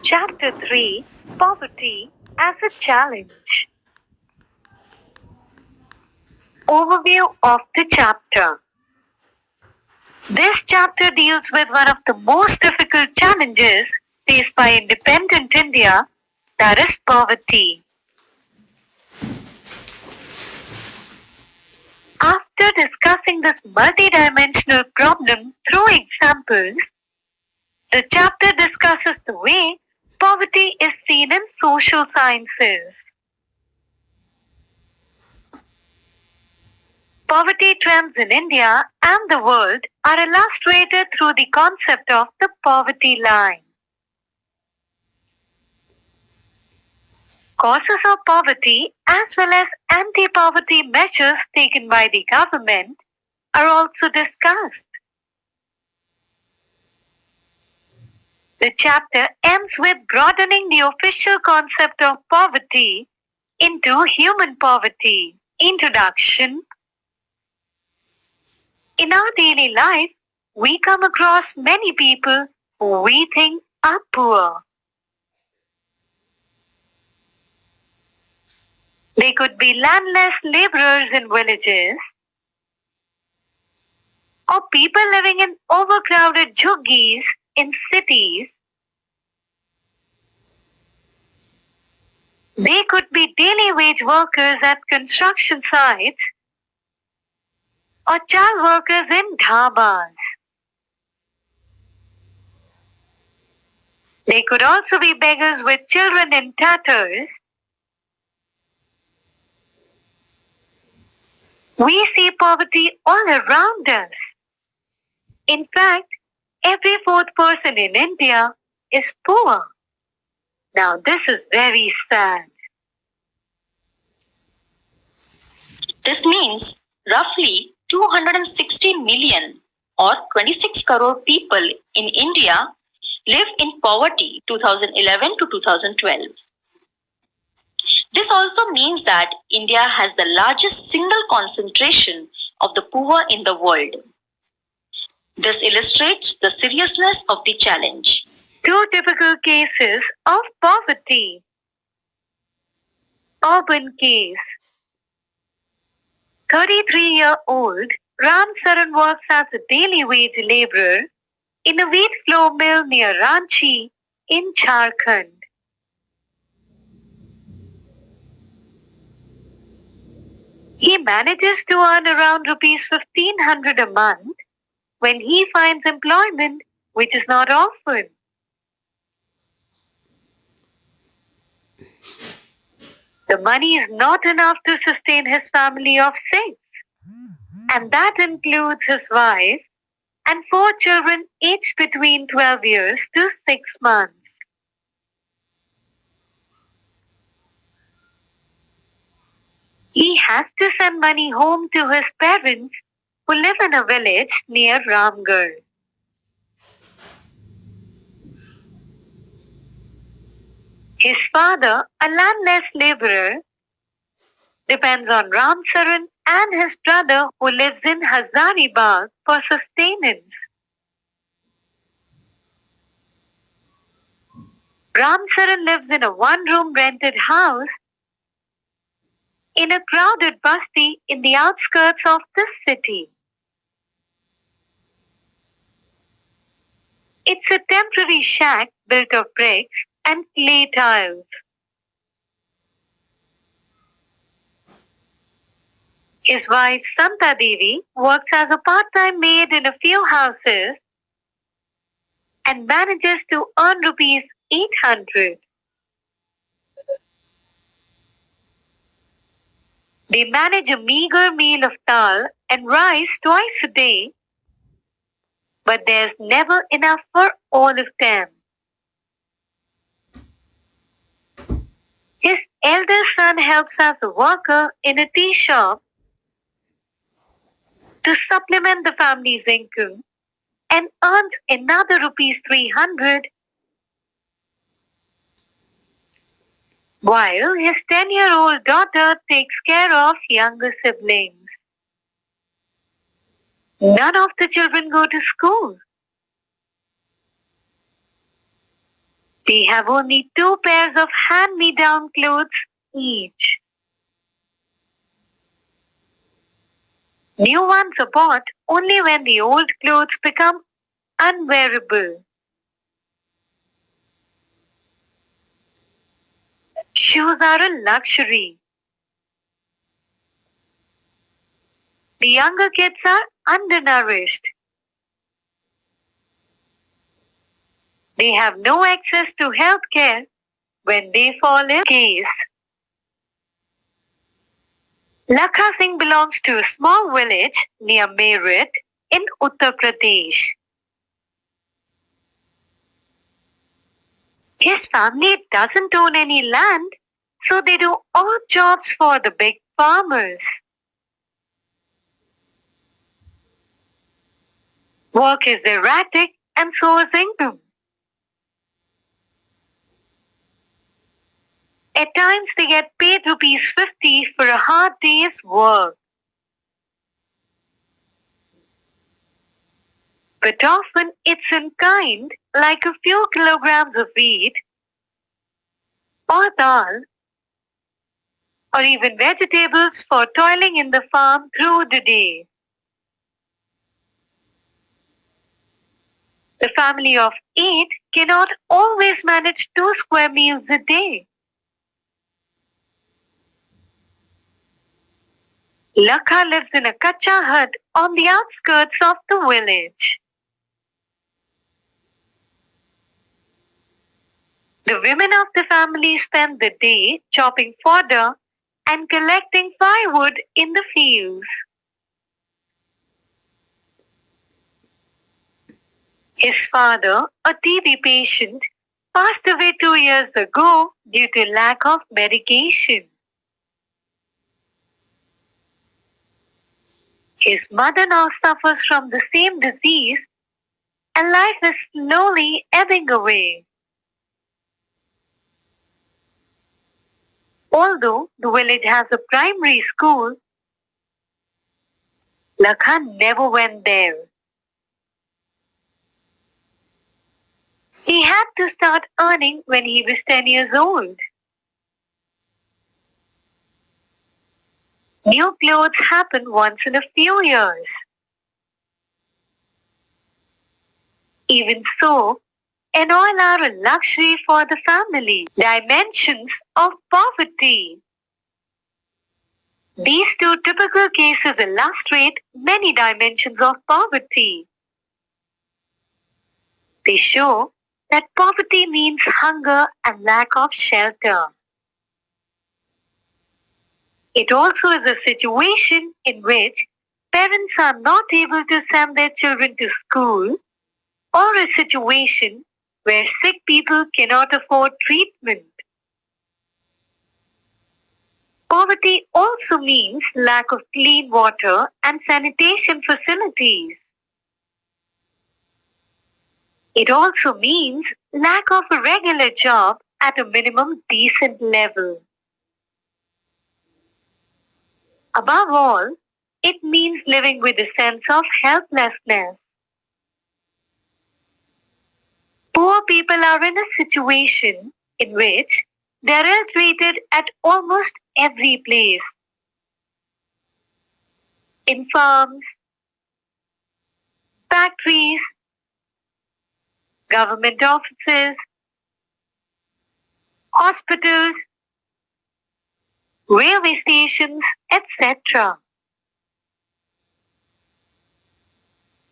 Chapter 3: Poverty as a Challenge. Overview of the chapter. This chapter deals with one of the most difficult challenges faced by independent India, that is poverty. After discussing this multidimensional problem through examples, the chapter discusses the way poverty is seen in social sciences. Poverty trends in India and the world are illustrated through the concept of the poverty line. Causes of poverty as well as anti-poverty measures taken by the government are also discussed. The chapter ends with broadening the official concept of poverty into human poverty. Introduction. In our daily life, we come across many people who we think are poor. They could be landless laborers in villages, or people living in overcrowded jhuggies in cities. They could be daily wage workers at construction sites, or child workers in dhabas. They could also be beggars with children in tatters. We see poverty all around us. In fact, every fourth person in India is poor. Now, this is very sad. This means roughly 260 million or 26 crore people in India live in poverty 2011 to 2012. This also means that India has the largest single concentration of the poor in the world. This illustrates the seriousness of the challenge. Two typical cases of poverty. Urban case. 33-year-old Ram Saran works as a daily wage laborer in a wheat flour mill near Ranchi in Jharkhand. He manages to earn around rupees 1500 a month when he finds employment which is not offered. The money is not enough to sustain his family of 6, and that includes his wife and 4 children aged between 12 years to 6 months. He has to send money home to his parents who live in a village near Ramgarh. His father, a landless laborer, depends on Ram Saran and his brother who lives in Hazaribagh for sustenance. Ram Saran lives in a one-room rented house in a crowded basti in the outskirts of the city. It's a temporary shack built of bricks and clay tiles. His wife Santa Devi works as a part-time maid in a few houses and manages to earn rupees 800. They manage a meager meal of dal and rice twice a day, but there's never enough for all of them. His eldest son helps as a worker in a tea shop to supplement the family's income and earns another rupees 300, while his 10-year-old daughter takes care of younger siblings. None of the children go to school. They have only 2 pairs of hand-me-down clothes each. New ones are bought only when the old clothes become unwearable. Shoes are a luxury. The younger kids are undernourished. They have no access to health care when they fall ill. Case. Lakha Singh belongs to a small village near Meerut in Uttar Pradesh. His family doesn't own any land, so they do odd jobs for the big farmers. Work is erratic and so is income. At times they get paid rupees 50 for a hard day's work. But often it's in kind, like a few kilograms of wheat or dal, or even vegetables for toiling in the farm through the day. The family of 8 cannot always manage 2 square meals a day. Lakha lives in a kacha hut on the outskirts of the village. The women of the family spend the day chopping fodder and collecting firewood in the fields. His father, a TB patient, passed away 2 years ago due to lack of medication. His mother now suffers from the same disease and life is slowly ebbing away. Although the village has a primary school, Lakha never went there. He had to start earning when he was 10 years old. New clothes happen once in a few years. Even so, an oil are a luxury for the family. Dimensions of poverty. These 2 typical cases illustrate many dimensions of poverty. They show that poverty means hunger and lack of shelter. It also is a situation in which parents are not able to send their children to school, or a situation where sick people cannot afford treatment. Poverty also means lack of clean water and sanitation facilities. It also means lack of a regular job at a minimum decent level. Above all, it means living with a sense of helplessness. Poor people are in a situation in which they are ill-treated at almost every place. In farms, factories, government offices, hospitals, railway stations, etc.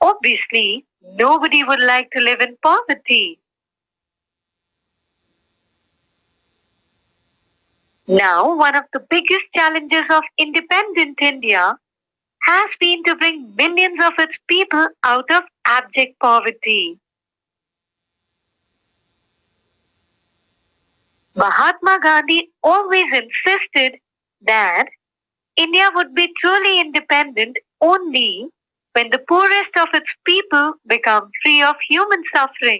Obviously, nobody would like to live in poverty. Now, one of the biggest challenges of independent India has been to bring millions of its people out of abject poverty. Mahatma Gandhi always insisted that India would be truly independent only when the poorest of its people become free of human suffering.